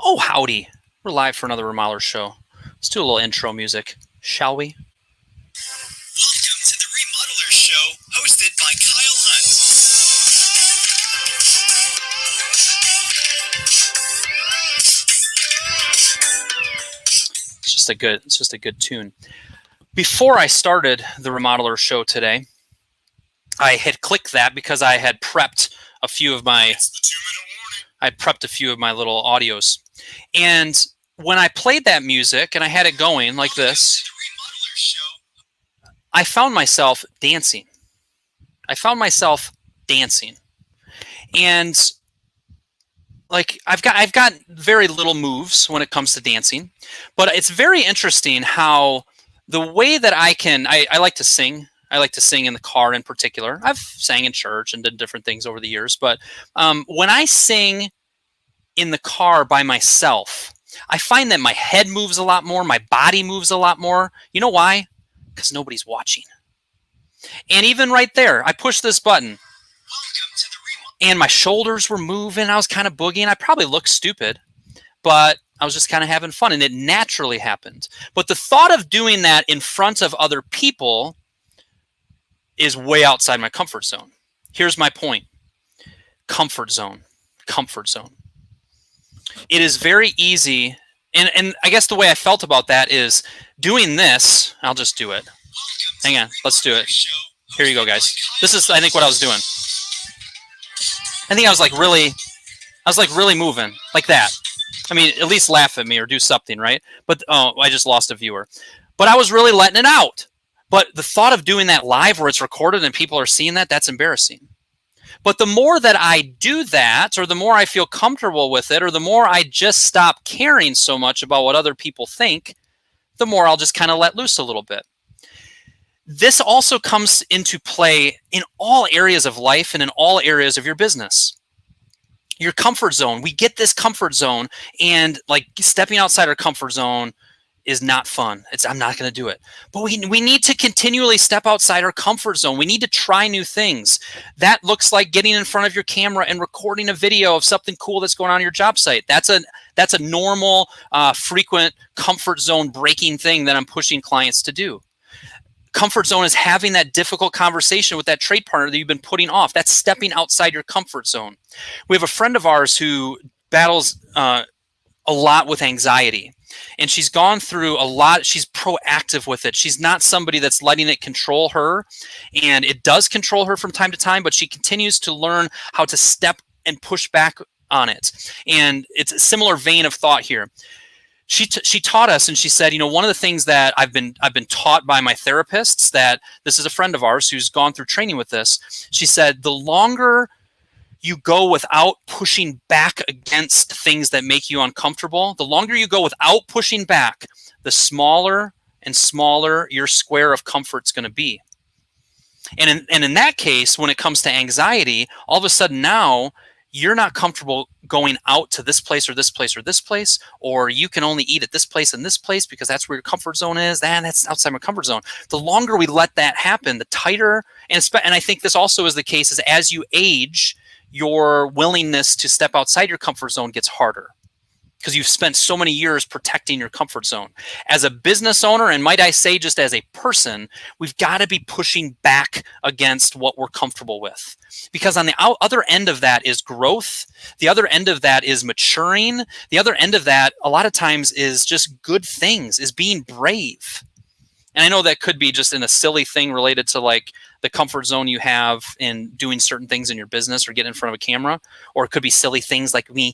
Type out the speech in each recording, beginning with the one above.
Oh, howdy. We're live for another Remodelers Show. Let's do a little intro music, shall we? Welcome to the Remodelers Show, hosted by Kyle Hunt. It's just a good tune. Before I started the Remodelers Show today, I had clicked that because I had prepped a few of my It's the 2-minute warning. I prepped a few of my little audios. And when I played that music and I had it going like this, Welcome to the Remodelers Show. I found myself dancing. And like I've got very little moves when it comes to dancing, but it's very interesting how the way that I like to sing. I like to sing in the car in particular. I've sang in church and did different things over the years, but when I sing in the car by myself, I find that my head moves a lot more, my body moves a lot more. You know why? Because nobody's watching. And even right there, I pushed this button Welcome to the and my shoulders were moving. I was kind of boogieing. I probably looked stupid, but I was just kind of having fun, and it naturally happened. But the thought of doing that in front of other people is way outside my comfort zone. Here's my point. Comfort zone. It is very easy, and I guess the way I felt about that is doing this. I'll just do it. Hang on, let's do it. Here you go, guys. This is, I think, what I was doing. I think I was like really moving like that. I mean, at least laugh at me or do something, right? But oh, I just lost a viewer. But I was really letting it out. But the thought of doing that live where it's recorded and people are seeing that, that's embarrassing. But the more that I do that, or the more I feel comfortable with it, or the more I just stop caring so much about what other people think, the more I'll just kind of let loose a little bit. This also comes into play in all areas of life and in all areas of your business. Your comfort zone. We get this comfort zone, and like stepping outside our comfort zone is not fun. I'm not going to do it. But we need to continually step outside our comfort zone. We need to try new things. That looks like getting in front of your camera and recording a video of something cool that's going on your job site. That's a normal, frequent comfort zone breaking thing that I'm pushing clients to do. Comfort zone is having that difficult conversation with that trade partner that you've been putting off. That's stepping outside your comfort zone. We have a friend of ours who battles a lot with anxiety. And she's gone through a lot. She's proactive with it. She's not somebody that's letting it control her. And it does control her from time to time, but she continues to learn how to step and push back on it. And it's a similar vein of thought here. She taught us, and she said, you know, one of the things that I've been taught by my therapists, that this is a friend of ours who's gone through training with this. She said, the longer you go without pushing back against things that make you uncomfortable, the longer you go without pushing back, the smaller and smaller your square of comfort's going to be. And in that case, when it comes to anxiety, all of a sudden now you're not comfortable going out to this place or this place or this place, or you can only eat at this place and this place because that's where your comfort zone is. That's outside my comfort zone. The longer we let that happen, the tighter, and I think this also is the case, is as you age, your willingness to step outside your comfort zone gets harder because you've spent so many years protecting your comfort zone. As a business owner, and might I say just as a person, we've got to be pushing back against what we're comfortable with. Because on the other end of that is growth. The other end of that is maturing. The other end of that, a lot of times, is just good things, is being brave. And I know that could be just in a silly thing related to like the comfort zone you have in doing certain things in your business or getting in front of a camera, or it could be silly things like me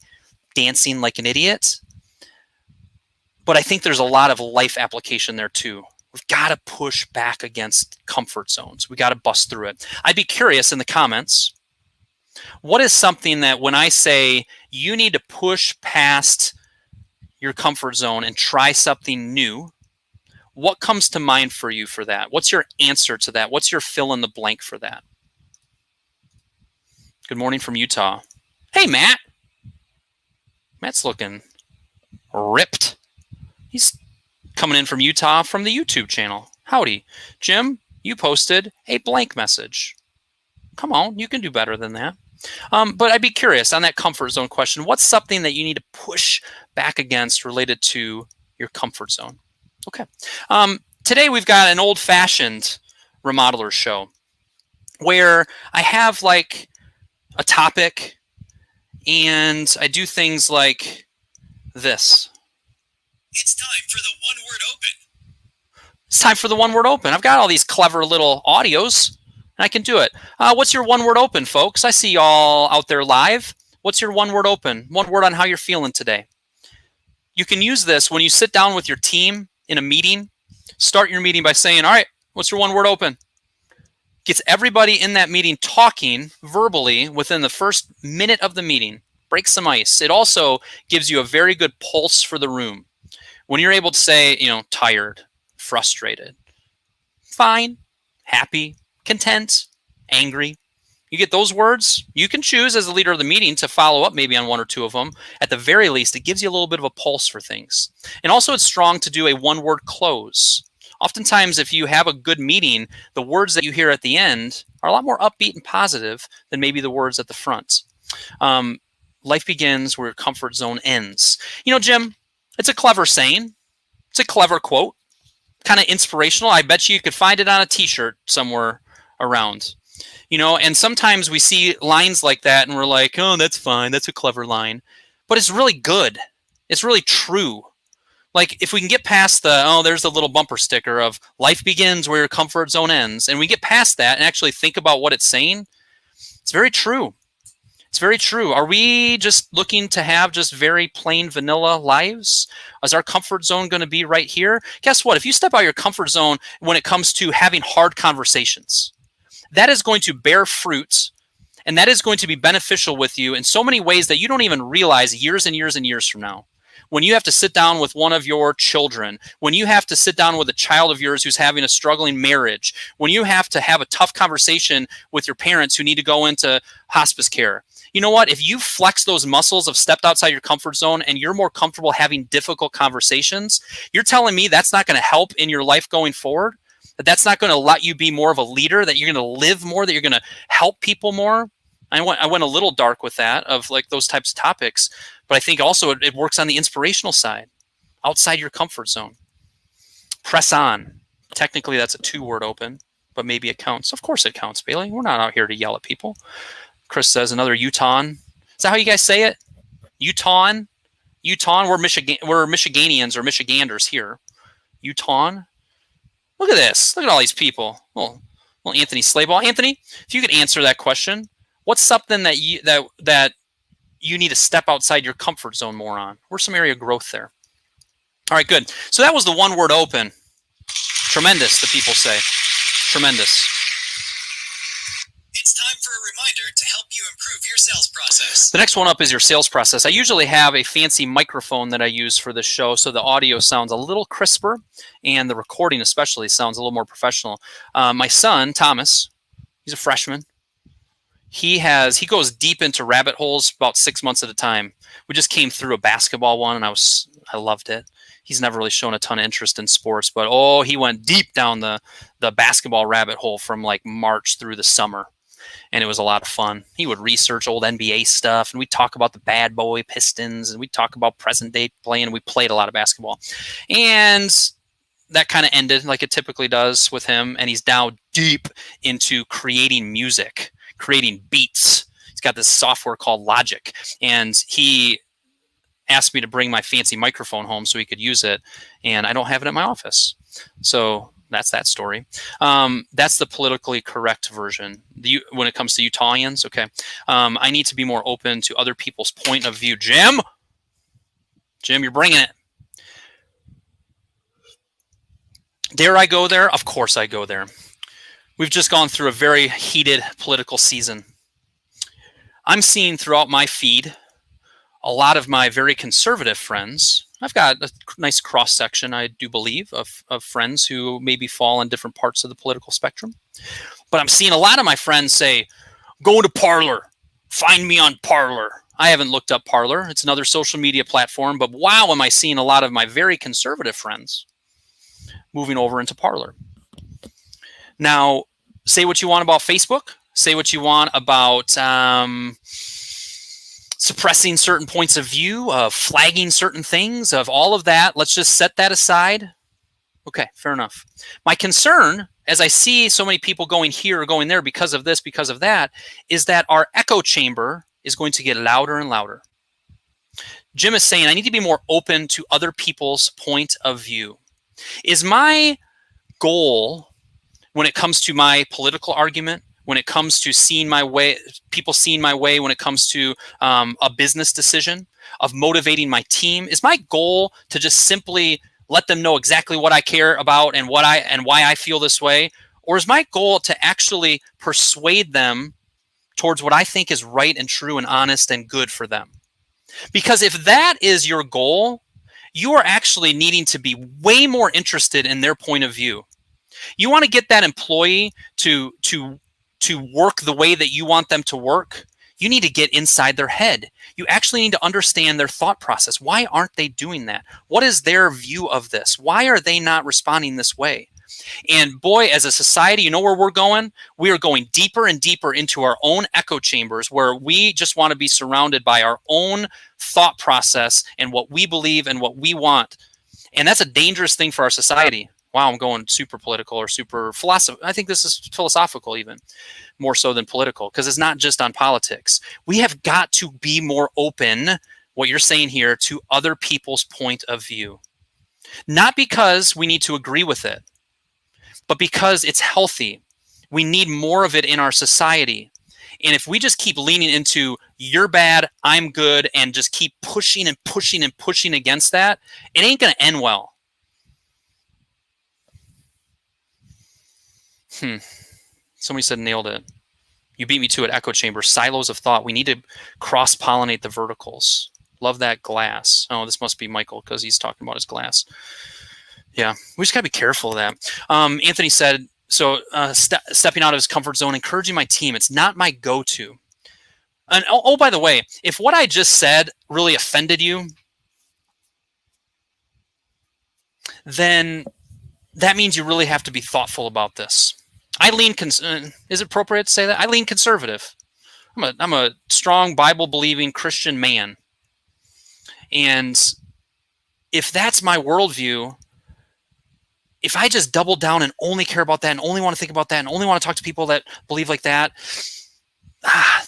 dancing like an idiot. But I think there's a lot of life application there too. We've got to push back against comfort zones. We got to bust through it. I'd be curious in the comments, what is something that when I say you need to push past your comfort zone and try something new, what comes to mind for you for that? What's your answer to that? What's your fill in the blank for that? Good morning from Utah. Hey, Matt. Matt's looking ripped. He's coming in from Utah from the YouTube channel. Howdy. Jim, you posted a blank message. Come on, you can do better than that. But I'd be curious on that comfort zone question. What's something that you need to push back against related to your comfort zone? Okay. Today we've got an old-fashioned Remodelers Show where I have like a topic and I do things like this. It's time for the one word open. It's time for the one word open. I've got all these clever little audios and I can do it. What's your one word open, folks? I see y'all out there live. What's your one word open? One word on how you're feeling today. You can use this when you sit down with your team in a meeting. Start your meeting by saying, all right, what's your one word open? Gets everybody in that meeting talking verbally within the first minute of the meeting. Breaks some ice. It also gives you a very good pulse for the room. When you're able to say, tired, frustrated, fine, happy, content, angry, you get those words, you can choose as the leader of the meeting to follow up maybe on one or two of them. At the very least, it gives you a little bit of a pulse for things. And also it's strong to do a one-word close. Oftentimes, if you have a good meeting, the words that you hear at the end are a lot more upbeat and positive than maybe the words at the front. Life begins where your comfort zone ends. Jim, it's a clever saying. It's a clever quote. Kind of inspirational. I bet you could find it on a t-shirt somewhere around. And sometimes we see lines like that and we're like, oh, that's fine. That's a clever line. But it's really good. It's really true. Like if we can get past there's the little bumper sticker of life begins where your comfort zone ends. And we get past that and actually think about what it's saying. It's very true. It's very true. Are we just looking to have just very plain vanilla lives? Is our comfort zone going to be right here? Guess what? If you step out of your comfort zone when it comes to having hard conversations, that is going to bear fruit and that is going to be beneficial with you in so many ways that you don't even realize years and years and years from now. When you have to sit down with one of your children, when you have to sit down with a child of yours who's having a struggling marriage, when you have to have a tough conversation with your parents who need to go into hospice care, you know what? If you flex those muscles of stepped outside your comfort zone and you're more comfortable having difficult conversations, you're telling me that's not going to help in your life going forward? That's not going to let you be more of a leader, that you're going to live more, that you're going to help people more? I went a little dark with that, of like those types of topics, but I think also it works on the inspirational side, outside your comfort zone. Press on. Technically, that's a two-word open, but maybe it counts. Of course it counts, Bailey. We're not out here to yell at people. Chris says another Utah. Is that how you guys say it? Utah? We're Michiganians or Michiganders here. Utah. Look at this. Look at all these people. Well, Anthony Slayball. Anthony, if you could answer that question, what's something that you need to step outside your comfort zone more on? Where's some area of growth there? All right, good. So that was the one word open. Tremendous, the people say. Tremendous. It's time for a reminder to help you improve your sales process. The next one up is your sales process. I usually have a fancy microphone that I use for this show, so the audio sounds a little crisper, and the recording especially sounds a little more professional. My son, Thomas, he's a freshman. He goes deep into rabbit holes about 6 months at a time. We just came through a basketball one, and I loved it. He's never really shown a ton of interest in sports, but he went deep down the basketball rabbit hole from like March through the summer. And it was a lot of fun. He would research old NBA stuff, and we'd talk about the bad boy Pistons, and we'd talk about present day play, and we played a lot of basketball. And that kind of ended like it typically does with him, and he's now deep into creating music, creating beats. He's got this software called Logic, and he asked me to bring my fancy microphone home so he could use it, and I don't have it at my office. So that's that story. That's the politically correct version. When it comes to Utahnians, okay. I need to be more open to other people's point of view. Jim, you're bringing it. Dare I go there? Of course I go there. We've just gone through a very heated political season. I'm seeing throughout my feed a lot of my very conservative friends. I've got a nice cross-section, I do believe, of friends who maybe fall on different parts of the political spectrum. But I'm seeing a lot of my friends say, go to Parler. Find me on Parler. I haven't looked up Parler. It's another social media platform. But wow, am I seeing a lot of my very conservative friends moving over into Parler. Now, say what you want about Facebook. Say what you want about suppressing certain points of view, of flagging certain things, of all of that. Let's just set that aside. Okay, fair enough. My concern, as I see so many people going here or going there because of this, because of that, is that our echo chamber is going to get louder and louder. Jim is saying, I need to be more open to other people's point of view. Is my goal when it comes to my political argument, when it comes to seeing my way, people seeing my way, when it comes to a business decision, of motivating my team, is my goal to just simply let them know exactly what I care about and why I feel this way? Or is my goal to actually persuade them towards what I think is right and true and honest and good for them? Because if that is your goal, you are actually needing to be way more interested in their point of view. You want to get that employee to work the way that you want them to work. You need to get inside their head. You actually need to understand their thought process. Why aren't they doing that? What is their view of this? Why are they not responding this way? And boy, as a society, you know where we're going? We are going deeper and deeper into our own echo chambers, where we just want to be surrounded by our own thought process and what we believe and what we want. And that's a dangerous thing for our society. Wow, I'm going super political or super philosophical. I think this is philosophical even, more so than political, because it's not just on politics. We have got to be more open, what you're saying here, to other people's point of view. Not because we need to agree with it, but because it's healthy. We need more of it in our society. And if we just keep leaning into you're bad, I'm good, and just keep pushing and pushing and pushing against that, it ain't going to end well. Somebody said nailed it. You beat me to it, echo chamber, silos of thought. We need to cross-pollinate the verticals. Love that glass. Oh, this must be Michael because he's talking about his glass. Yeah, we just got to be careful of that. Anthony said, so stepping out of his comfort zone, encouraging my team. It's not my go-to. And oh, by the way, if what I just said really offended you, then that means you really have to be thoughtful about this. I lean, is it appropriate to say that? I lean conservative. I'm a strong Bible-believing Christian man. And if that's my worldview, if I just double down and only care about that and only want to think about that and only want to talk to people that believe like that,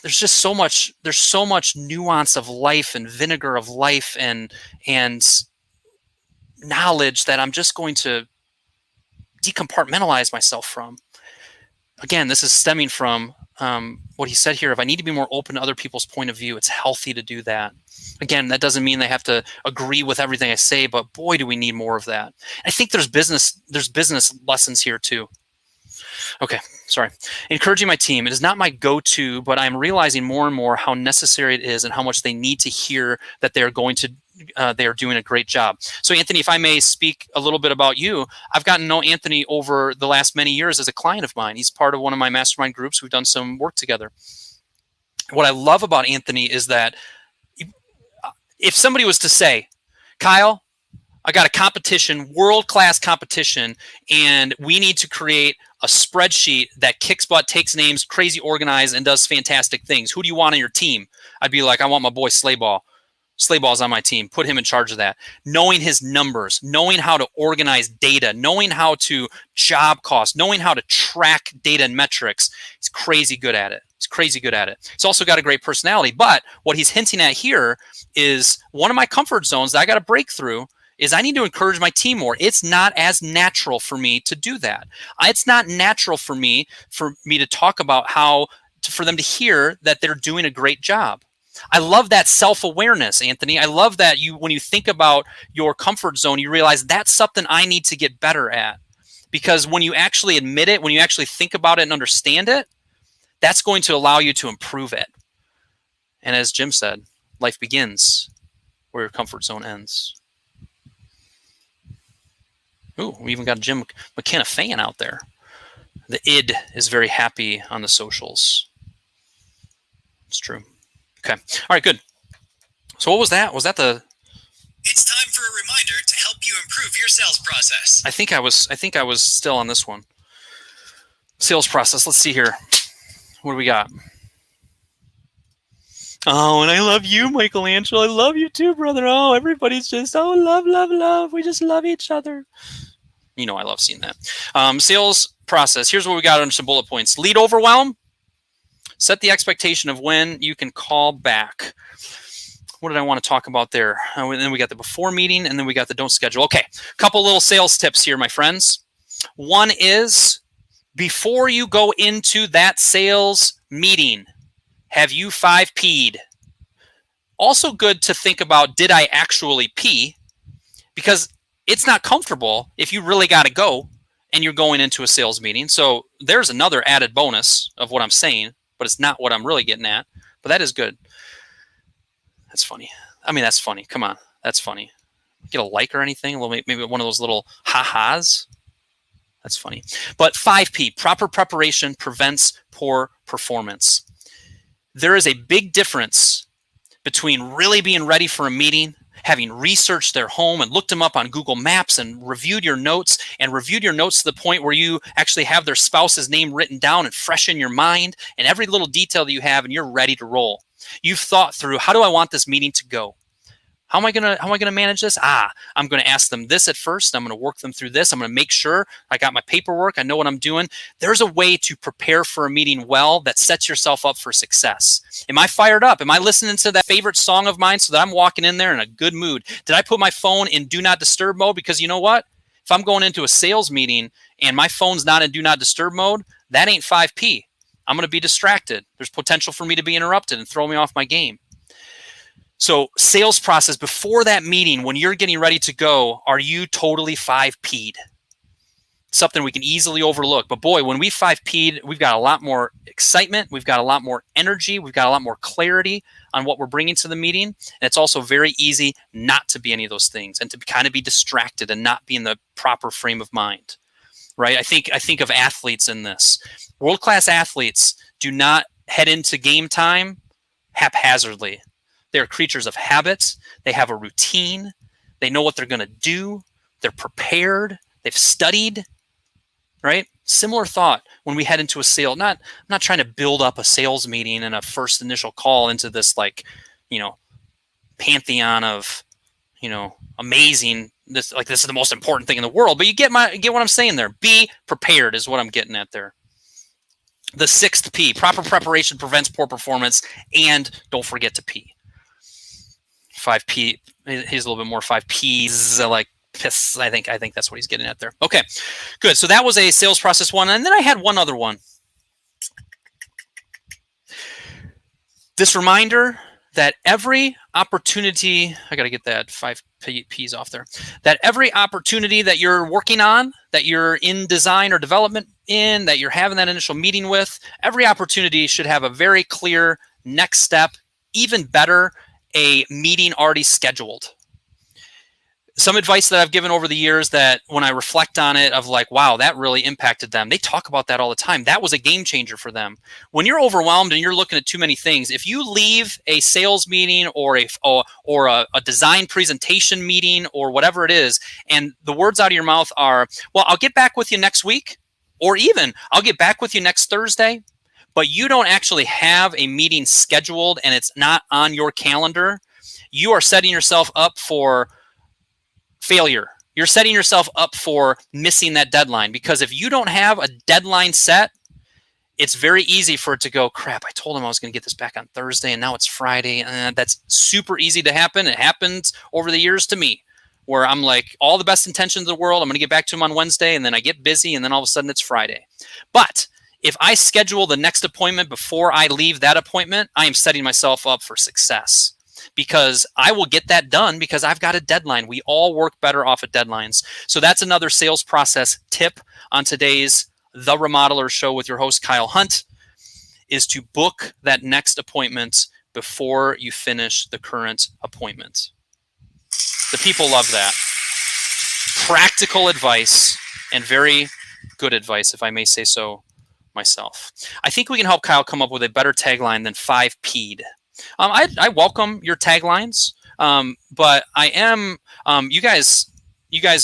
there's just so much nuance of life and vinegar of life and knowledge that I'm just going to decompartmentalize myself from. Again, this is stemming from what he said here. If I need to be more open to other people's point of view, it's healthy to do that. Again, that doesn't mean they have to agree with everything I say, but boy, do we need more of that. I think there's business lessons here too. Okay, sorry. Encouraging my team. It is not my go-to, but I'm realizing more and more how necessary it is and how much they need to hear that they are doing a great job. So Anthony, if I may speak a little bit about you, I've gotten to know Anthony over the last many years as a client of mine. He's part of one of my mastermind groups. We've done some work together. What I love about Anthony is that if somebody was to say, Kyle, I got a competition, world-class competition, and we need to create a spreadsheet that kicks butt, takes names, crazy organized, and does fantastic things. Who do you want on your team? I'd be like, I want my boy Slayball. Slayball's on my team. Put him in charge of that. Knowing his numbers, knowing how to organize data, knowing how to job cost, knowing how to track data and metrics. He's crazy good at it. He's also got a great personality. But what he's hinting at here is one of my comfort zones that I got to break through is I need to encourage my team more. It's not as natural for me to do that. It's not natural for me to talk about for them to hear that they're doing a great job. I love that self-awareness, Anthony. I love that when you think about your comfort zone, you realize that's something I need to get better at. Because when you actually admit it, when you actually think about it and understand it, that's going to allow you to improve it. And as Jim said, life begins where your comfort zone ends. Ooh, we even got a Jim McKenna fan out there. The id is very happy on the socials. It's true. Okay. All right, good. So what was that? Was that the... It's time for a reminder to help you improve your sales process. I think I was still on this one. Sales process. Let's see here. What do we got? Oh, and I love you, Michelangelo. I love you too, brother. Oh, everybody's just, oh, love, love, love. We just love each other. You know I love seeing that. Sales process. Here's what we got under some bullet points. Lead overwhelm. Set the expectation of when you can call back. What did I want to talk about there? And then we got the before meeting, and then we got the don't schedule. Okay, couple little sales tips here, my friends. One is, before you go into that sales meeting, have you 5P'd? Also good to think about, did I actually pee? Because it's not comfortable if you really got to go and you're going into a sales meeting. So there's another added bonus of what I'm saying, but it's not what I'm really getting at. But that is good. That's funny. I mean, that's funny. Come on. That's funny. Get a like or anything? Maybe one of those little ha-has. That's funny. But 5P, proper preparation prevents poor performance. There is a big difference between really being ready for a meeting, having researched their home and looked them up on Google Maps and reviewed your notes to the point where you actually have their spouse's name written down and fresh in your mind and every little detail that you have, and you're ready to roll. You've thought through, how do I want this meeting to go? How am I gonna manage this? I'm gonna ask them this at first. I'm gonna work them through this. I'm gonna make sure I got my paperwork. I know what I'm doing. There's a way to prepare for a meeting well that sets yourself up for success. Am I fired up? Am I listening to that favorite song of mine so that I'm walking in there in a good mood? Did I put my phone in do not disturb mode? Because you know what? If I'm going into a sales meeting and my phone's not in do not disturb mode, that ain't 5P. I'm gonna be distracted. There's potential for me to be interrupted and throw me off my game. So sales process, before that meeting, when you're getting ready to go, are you totally 5P'd? Something we can easily overlook. But boy, when we 5P'd, we've got a lot more excitement. We've got a lot more energy. We've got a lot more clarity on what we're bringing to the meeting. And it's also very easy not to be any of those things and to kind of be distracted and not be in the proper frame of mind, right? I think of athletes in this. World-class athletes do not head into game time haphazardly. They're creatures of habits. They have a routine. They know what they're going to do. They're prepared. They've studied, right? Similar thought when we head into a sale. I'm not trying to build up a sales meeting and a first initial call into this pantheon of, amazing. This is the most important thing in the world. But you get what I'm saying there. Be prepared is what I'm getting at there. The 6th P, proper preparation prevents poor performance, and don't forget to pee. 5P, he's a little bit more 5Ps, like piss. I think that's what he's getting at there. Okay, good. So that was a sales process one. And then I had one other one. This reminder that every opportunity, I got to get that 5Ps off there, that every opportunity that you're working on, that you're in design or development in, that you're having that initial meeting with, every opportunity should have a very clear next step, even better, a meeting already scheduled. Some advice that I've given over the years that when I reflect on it of like, wow, that really impacted them. They talk about that all the time. That was a game changer for them. When you're overwhelmed and you're looking at too many things, if you leave a sales meeting or a design presentation meeting or whatever it is, and the words out of your mouth are, well, I'll get back with you next week, or even I'll get back with you next Thursday, but you don't actually have a meeting scheduled and it's not on your calendar, you are setting yourself up for failure. You're setting yourself up for missing that deadline, because if you don't have a deadline set, it's very easy for it to go, crap, I told him I was going to get this back on Thursday and now it's Friday. And that's super easy to happen. It happens over the years to me where I'm like, all the best intentions of the world, I'm going to get back to him on Wednesday, and then I get busy and then all of a sudden it's Friday. But if I schedule the next appointment before I leave that appointment, I am setting myself up for success, because I will get that done because I've got a deadline. We all work better off of deadlines. So that's another sales process tip on today's The Remodeler Show with your host, Kyle Hunt, is to book that next appointment before you finish the current appointment. The people love that. Practical advice and very good advice, if I may say so myself. I think we can help Kyle come up with a better tagline than 5P'd. I welcome your taglines, but I am, you guys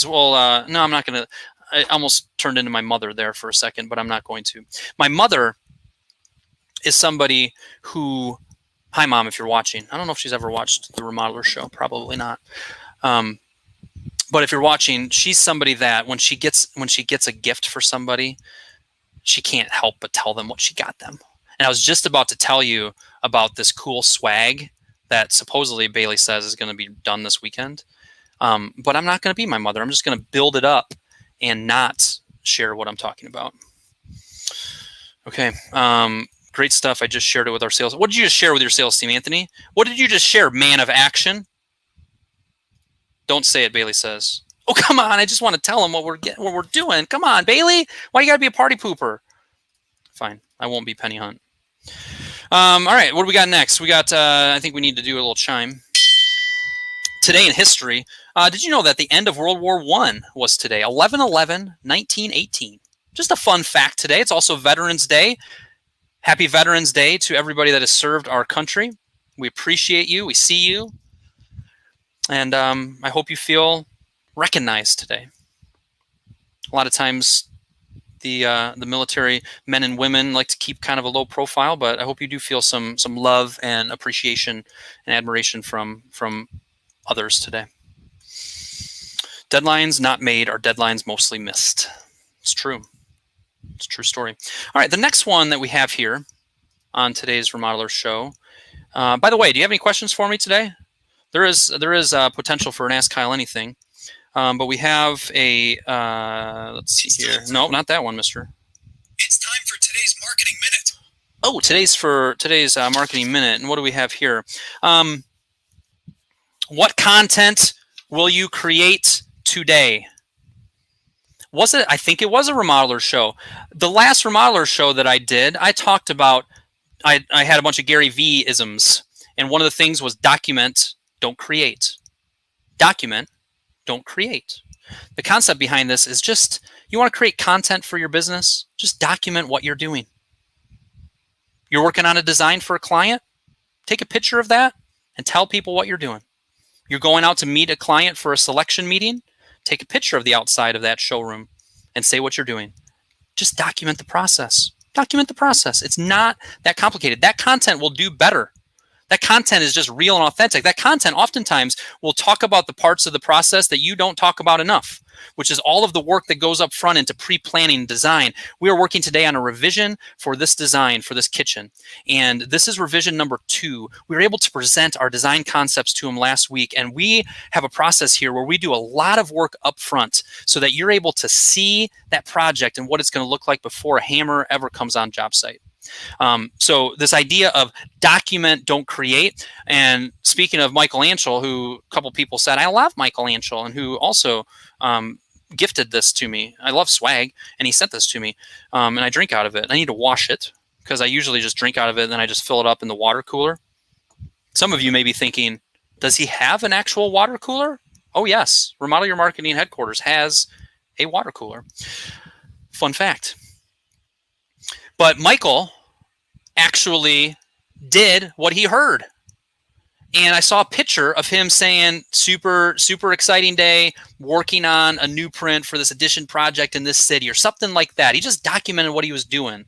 will, no, I'm not going to, I almost turned into my mother there for a second, but I'm not going to. My mother is somebody who, hi mom, if you're watching. I don't know if she's ever watched the Remodelers Show. Probably not. But if you're watching, she's somebody that when she gets a gift for somebody, she can't help but tell them what she got them. And I was just about to tell you about this cool swag that supposedly Bailey says is going to be done this weekend. But I'm not going to be my mother. I'm just going to build it up and not share what I'm talking about. Okay. Great stuff. I just shared it with our sales. What did you just share with your sales team, Anthony? What did you just share, man of action? Don't say it, Bailey says. Oh, come on. I just want to tell them what we're doing. Come on, Bailey. Why you got to be a party pooper? Fine. I won't be Penny Hunt. All right. What do we got next? We got, I think we need to do a little chime. Today in history, did you know that the end of World War I was today? 11/11/1918. Just a fun fact today. It's also Veterans Day. Happy Veterans Day to everybody that has served our country. We appreciate you. We see you. And I hope you feel recognized today. A lot of times the military men and women like to keep kind of a low profile, but I hope you do feel some love and appreciation and admiration from others today. Deadlines not made are deadlines mostly missed. It's true. It's a true story. All right, the next one that we have here on today's Remodeler Show. By the way, do you have any questions for me today? There is potential for an Ask Kyle Anything, but we have a let's see here. No, not that one, Mister. It's time for today's Marketing Minute. Oh, today's Marketing Minute, and what do we have here? What content will you create today? Was it? I think it was a Remodeler Show. The last Remodeler Show that I did, I talked about. I had a bunch of Gary V isms, and one of the things was document, don't create. Document, don't create. The concept behind this is just, you want to create content for your business, just document what you're doing. You're working on a design for a client, take a picture of that and tell people what you're doing. You're going out to meet a client for a selection meeting, take a picture of the outside of that showroom and say what you're doing. Just document the process. Document the process. It's not that complicated. That content will do better. That content is just real and authentic. That content oftentimes will talk about the parts of the process that you don't talk about enough, which is all of the work that goes up front into pre-planning design. We are working today on a revision for this design for this kitchen. And this is revision number 2. We were able to present our design concepts to them last week. And we have a process here where we do a lot of work up front so that you're able to see that project and what it's going to look like before a hammer ever comes on job site. So this idea of document, don't create. And speaking of Michelangelo, who a couple people said, I love Michelangelo, and who also gifted this to me. I love swag, and he sent this to me, and I drink out of it. I need to wash it because I usually just drink out of it, and then I just fill it up in the water cooler. Some of you may be thinking, does he have an actual water cooler? Oh, yes. Remodel Your Marketing headquarters has a water cooler. Fun fact. But Michael actually did what he heard. And I saw a picture of him saying, super, super exciting day, working on a new print for this addition project in this city or something like that. He just documented what he was doing.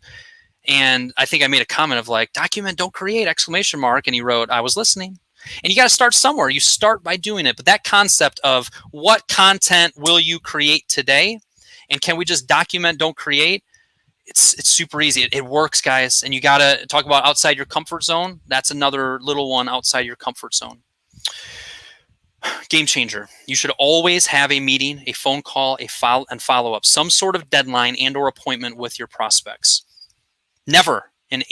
And I think I made a comment of like, document, don't create, exclamation mark. And he wrote, I was listening. And you got to start somewhere. You start by doing it. But that concept of what content will you create today? And can we just document, don't create? It's super easy. It works, guys. And you got to talk about outside your comfort zone. That's another little one outside your comfort zone. Game changer. You should always have a meeting, a phone call, a follow-up, some sort of deadline and or appointment with your prospects. Never an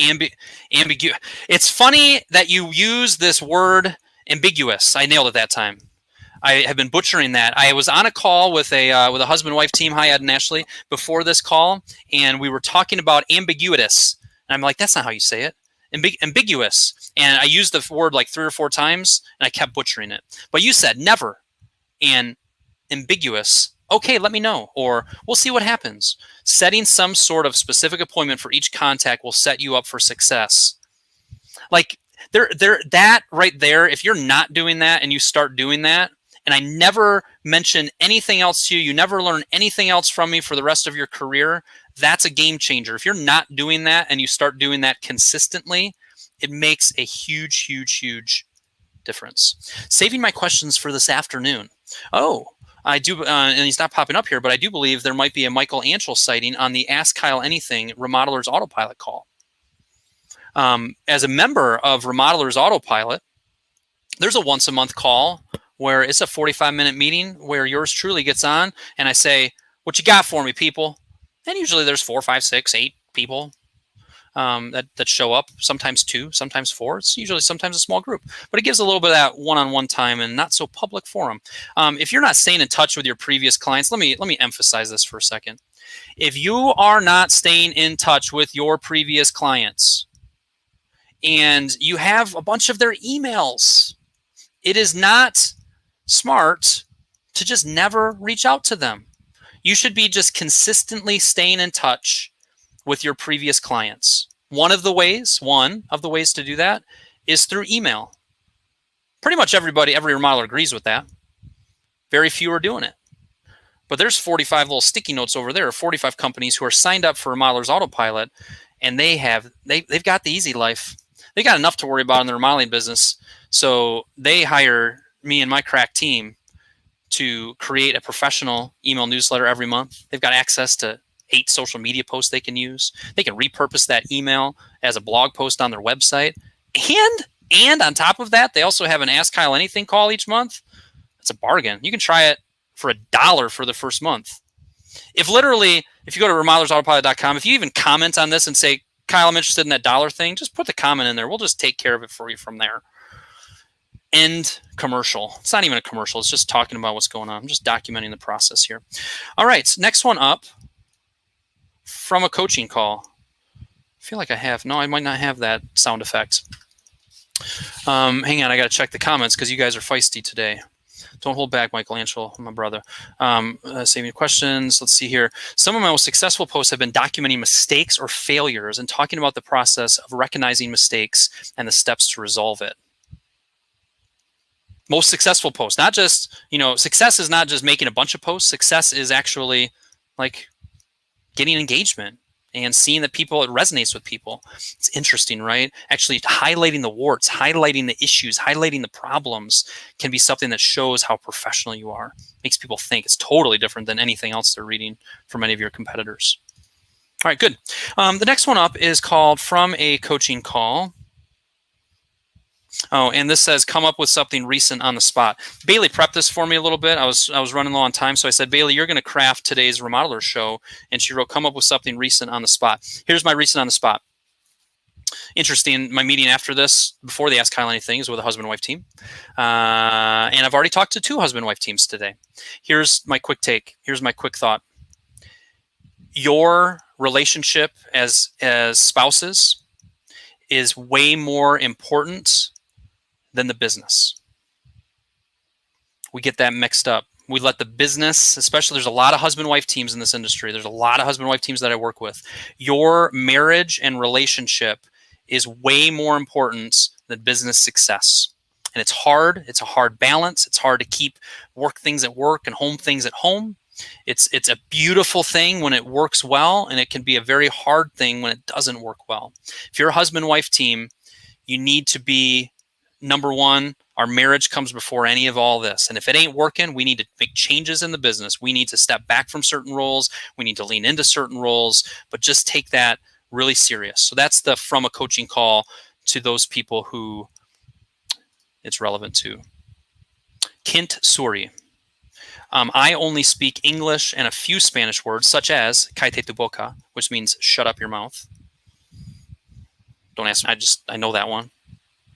ambiguous. It's funny that you use this word ambiguous. I nailed it that time. I have been butchering that. I was on a call with a husband-wife team, hi Ed and Ashley, before this call, and we were talking about ambiguous. And I'm like, that's not how you say it. Ambiguous. And I used the word like 3 or 4 times, and I kept butchering it. But you said never and ambiguous. Okay, let me know, or we'll see what happens. Setting some sort of specific appointment for each contact will set you up for success. Like that right there, if you're not doing that and you start doing that, and I never mention anything else to you, you never learn anything else from me for the rest of your career, That's a game changer. If you're not doing that and you start doing that consistently, it makes a huge, huge, huge difference. Saving my questions for this afternoon. Oh, I do, and he's not popping up here, but I do believe there might be a Michael Anschel sighting on the Ask Kyle Anything Remodelers Autopilot call. As a member of Remodelers Autopilot, there's a once a month call where it's a 45-minute meeting where yours truly gets on and I say, what you got for me, people? And usually there's 4, 5, 6, 8 people that show up, sometimes 2, sometimes 4. It's usually sometimes a small group, but it gives a little bit of that one-on-one time and not so public forum. If you're not staying in touch with your previous clients, let me emphasize this for a second. If you are not staying in touch with your previous clients and you have a bunch of their emails, it is not smart to just never reach out to them. You should be just consistently staying in touch with your previous clients. One of the ways to do that is through email. Pretty much every remodeler agrees with that. Very few are doing it. But there's 45 little sticky notes over there, 45 companies who are signed up for Remodelers Autopilot, and they've got the easy life. They got enough to worry about in the remodeling business. So they hire me and my crack team to create a professional email newsletter every month. They've got access to 8 social media posts they can use. They can repurpose that email as a blog post on their website. And on top of that, they also have an Ask Kyle Anything call each month. It's a bargain. You can try it for $1 for the first month. If you go to remodelersautopilot.com, if you even comment on this and say, Kyle, I'm interested in that dollar thing, just put the comment in there. We'll just take care of it for you from there. End commercial. It's not even a commercial. It's just talking about what's going on. I'm just documenting the process here. All right, next one up from a coaching call. I feel like I have. No, I might not have that sound effect. Hang on, I got to check the comments because you guys are feisty today. Don't hold back, Michael Anschel, my brother. Saving questions. Let's see here. Some of my most successful posts have been documenting mistakes or failures and talking about the process of recognizing mistakes and the steps to resolve it. Most successful posts, not just, success is not just making a bunch of posts. Success is actually like getting engagement and seeing that it resonates with people. It's interesting, right? Actually highlighting the warts, highlighting the issues, highlighting the problems can be something that shows how professional you are. Makes people think. It's totally different than anything else they're reading from any of your competitors. All right, good. The next one up is called From a Coaching Call. Oh, and this says, come up with something recent on the spot. Bailey prepped this for me a little bit. I was running low on time, so I said, Bailey, you're going to craft today's Remodelers Show. And she wrote, come up with something recent on the spot. Here's my recent on the spot. Interesting, my meeting after this, before the Ask Kyle Anything, is with a husband-wife team. And I've already talked to 2 husband-wife teams today. Here's my quick take. Here's my quick thought. Your relationship as spouses is way more important than the business. We get that mixed up. We let the business, especially, there's a lot of husband-wife teams in this industry. There's a lot of husband-wife teams that I work with. Your marriage and relationship is way more important than business success. And it's hard. It's a hard balance. It's hard to keep work things at work and home things at home. It's a beautiful thing when it works well, and it can be a very hard thing when it doesn't work well. If you're a husband-wife team, you need to be, number one, our marriage comes before any of all this. And if it ain't working, we need to make changes in the business. We need to step back from certain roles. We need to lean into certain roles, but just take that really serious. So that's the From a Coaching Call to those people who it's relevant to. Kint Suri. I only speak English and a few Spanish words, such as "cállate tu boca," which means "shut up your mouth." Don't ask me. I know that one.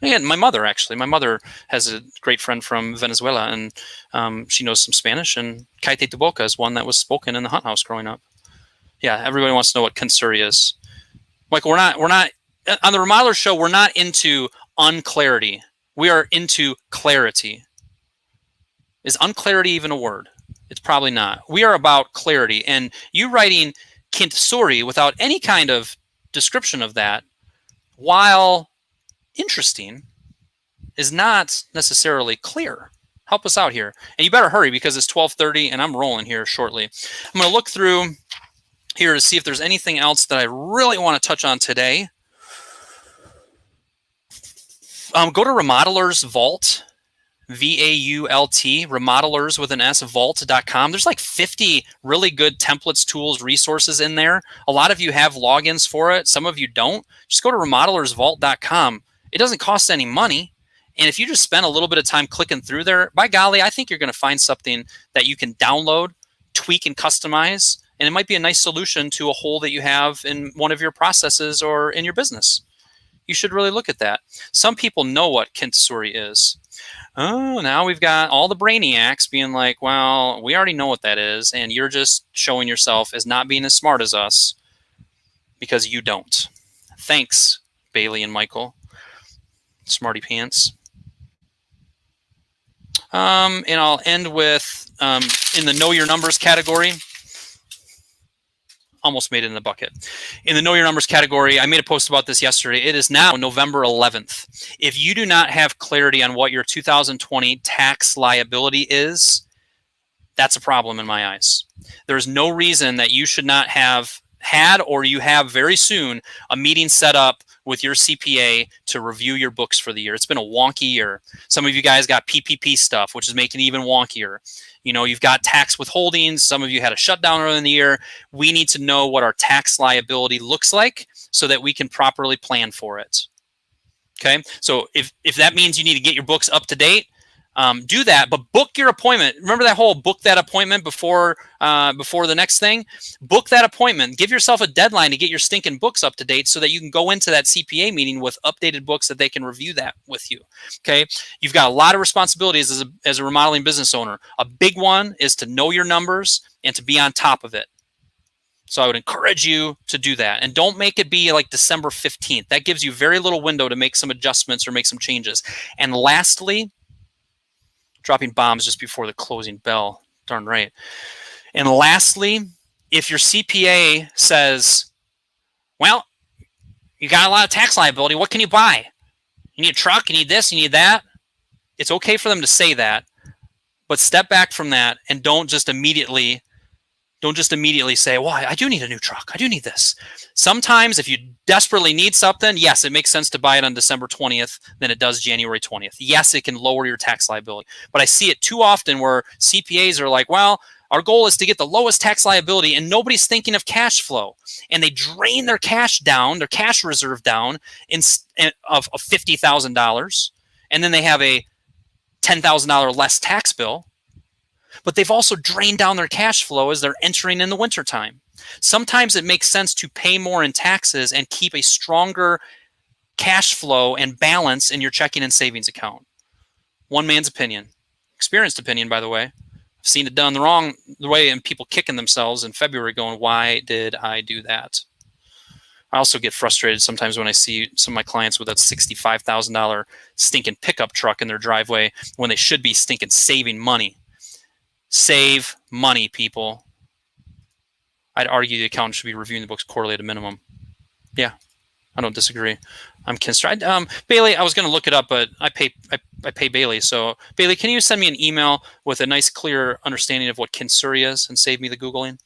And my mother, actually. My mother has a great friend from Venezuela, and she knows some Spanish. And "cállate tu boca" is one that was spoken in the Hunt House growing up. Yeah, everybody wants to know what "Kint Suri" is. Michael, we're not on the Remodeler Show. We're not into unclarity. We are into clarity. Is unclarity even a word? It's probably not. We are about clarity. And you writing "Kint Suri" without any kind of description of that, while interesting, is not necessarily clear. Help us out here. And you better hurry because it's 12:30 and I'm rolling here shortly. I'm going to look through here to see if there's anything else that I really want to touch on today. Go to Remodelers Vault, V-A-U-L-T, Remodelers with an S, vault.com. There's like 50 really good templates, tools, resources in there. A lot of you have logins for it. Some of you don't. Just go to remodelersvault.com. It doesn't cost any money. And if you just spend a little bit of time clicking through there, by golly, I think you're going to find something that you can download, tweak, and customize. And it might be a nice solution to a hole that you have in one of your processes or in your business. You should really look at that. Some people know what kintsugi is. Oh, now we've got all the brainiacs being like, well, we already know what that is, and you're just showing yourself as not being as smart as us because you don't. Thanks, Bailey and Michael. Smarty pants. And I'll end with, in the Know Your Numbers category, almost made it in the bucket. In the Know Your Numbers category, I made a post about this yesterday. It is now November 11th. If you do not have clarity on what your 2020 tax liability is, that's a problem in my eyes. There's no reason that you should not have had, or you have very soon, a meeting set up with your CPA to review your books for the year. It's been a wonky year. Some of you guys got PPP stuff, which is making it even wonkier. You know, you've got tax withholdings. Some of you had a shutdown early in the year. We need to know what our tax liability looks like so that we can properly plan for it. Okay, so if that means you need to get your books up to date, do that, but book your appointment. Remember that whole book that appointment before the next thing? Book that appointment. Give yourself a deadline to get your stinking books up to date so that you can go into that CPA meeting with updated books that they can review that with you. Okay, you've got a lot of responsibilities as a remodeling business owner. A big one is to know your numbers and to be on top of it. So I would encourage you to do that. And don't make it be like December 15th. That gives you very little window to make some adjustments or make some changes. And lastly, dropping bombs just before the closing bell. Darn right. And lastly, if your CPA says, well, you got a lot of tax liability, what can you buy? You need a truck, you need this, you need that. It's okay for them to say that, but step back from that and don't just immediately say, well, I do need a new truck. I do need this. Sometimes if you desperately need something, yes, it makes sense to buy it on December 20th than it does January 20th. Yes, it can lower your tax liability. But I see it too often where CPAs are like, well, our goal is to get the lowest tax liability, and nobody's thinking of cash flow. And they drain their cash down, their cash reserve down of $50,000. And then they have a $10,000 less tax bill. But they've also drained down their cash flow as they're entering in the wintertime. Sometimes it makes sense to pay more in taxes and keep a stronger cash flow and balance in your checking and savings account. One man's opinion. Experienced opinion, by the way. I've seen it done the wrong way and people kicking themselves in February going, why did I do that? I also get frustrated sometimes when I see some of my clients with that $65,000 stinking pickup truck in their driveway when they should be stinking saving money. Save money, people. I'd argue the accountant should be reviewing the books quarterly at a minimum. Yeah, I don't disagree. I'm concerned. Bailey, I was going to look it up, but I pay Bailey. So, Bailey, can you send me an email with a nice, clear understanding of what kintsugi is and save me the Googling?